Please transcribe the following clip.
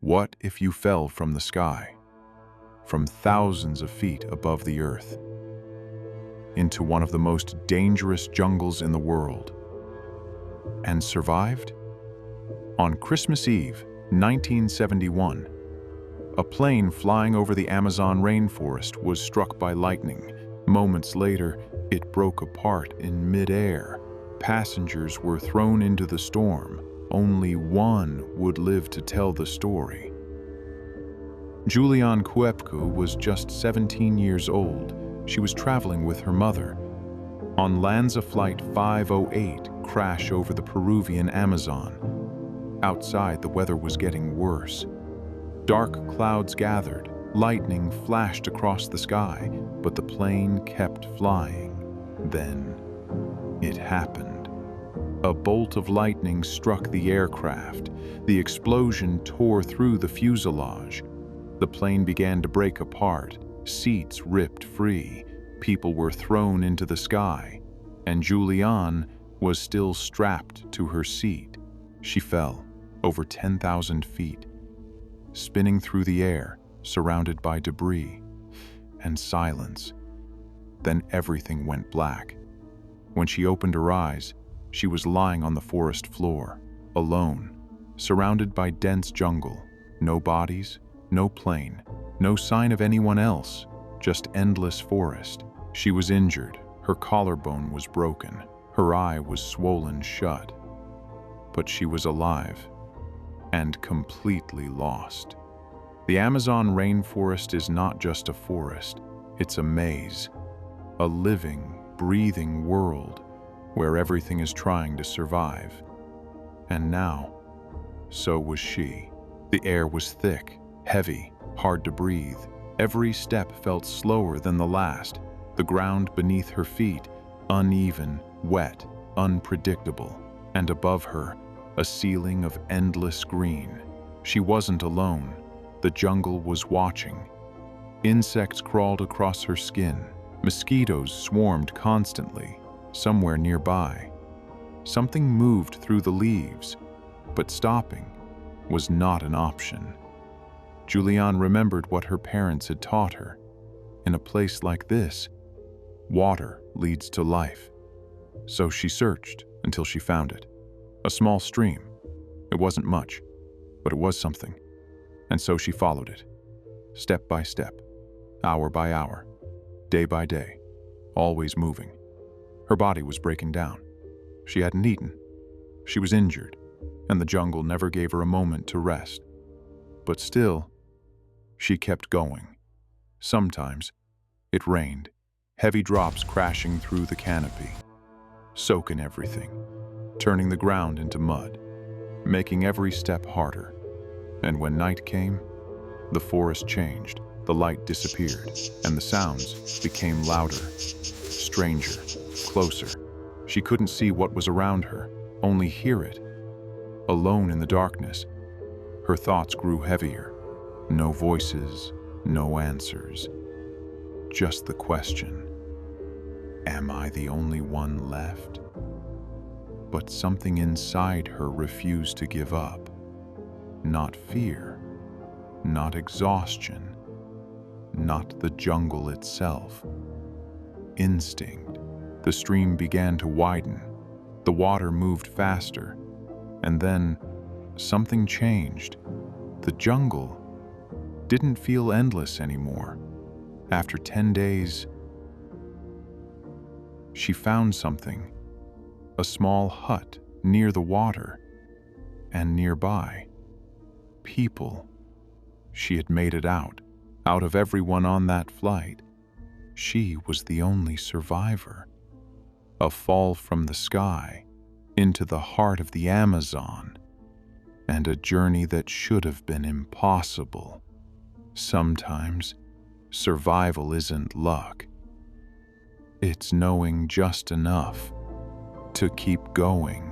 What if you fell from the sky, from thousands of feet above the earth, into one of the most dangerous jungles in the world, and survived? On Christmas Eve, 1971, a plane flying over the Amazon rainforest was struck by lightning. Moments later, it broke apart in mid-air. Passengers were thrown into the storm. Only one would live to tell the story. Julianne Cuepcu was just 17 years old. She was traveling with her mother. On Lanza Flight 508 crash over the Peruvian Amazon. Outside, the weather was getting worse. Dark clouds gathered, lightning flashed across the sky, but the plane kept flying. Then it happened. A bolt of lightning struck the aircraft. The explosion tore through the fuselage. The plane began to break apart. Seats ripped free. People were thrown into the sky, and Julianne was still strapped to her seat. She fell over 10,000 feet, spinning through the air, surrounded by debris and silence. Then everything went black. When she opened her eyes, she was lying on the forest floor, alone, surrounded by dense jungle. No bodies, no plane, no sign of anyone else, just endless forest. She was injured. Her collarbone was broken. Her eye was swollen shut. But she was alive and completely lost. The Amazon rainforest is not just a forest, it's a maze, a living, breathing world where everything is trying to survive. And now, so was she. The air was thick, heavy, hard to breathe. Every step felt slower than the last. The ground beneath her feet, uneven, wet, unpredictable. And above her, a ceiling of endless green. She wasn't alone. The jungle was watching. Insects crawled across her skin. Mosquitoes swarmed constantly. Somewhere nearby, something moved through the leaves, but stopping was not an option. Julianne remembered what her parents had taught her. In a place like this, water leads to life. So she searched until she found it. A small stream. It wasn't much, but it was something. And so she followed it, step by step, hour by hour, day by day, always moving. Her body was breaking down. She hadn't eaten. She was injured, and the jungle never gave her a moment to rest. But still, she kept going. Sometimes, it rained, heavy drops crashing through the canopy, soaking everything, turning the ground into mud, making every step harder. And when night came, the forest changed, the light disappeared, and the sounds became louder, stranger, closer. She couldn't see what was around her, only hear it. Alone in the darkness, her thoughts grew heavier. No voices, no answers. Just the question, am I the only one left? But something inside her refused to give up. Not fear, not exhaustion, not the jungle itself. Instinct. The stream began to widen. The water moved faster. And then something changed. The jungle didn't feel endless anymore. After 10 days, she found something. A small hut near the water. And nearby, people. She had made it out. Out of everyone on that flight, she was the only survivor. A fall from the sky into the heart of the Amazon, and a journey that should have been impossible. Sometimes, survival isn't luck. It's knowing just enough to keep going.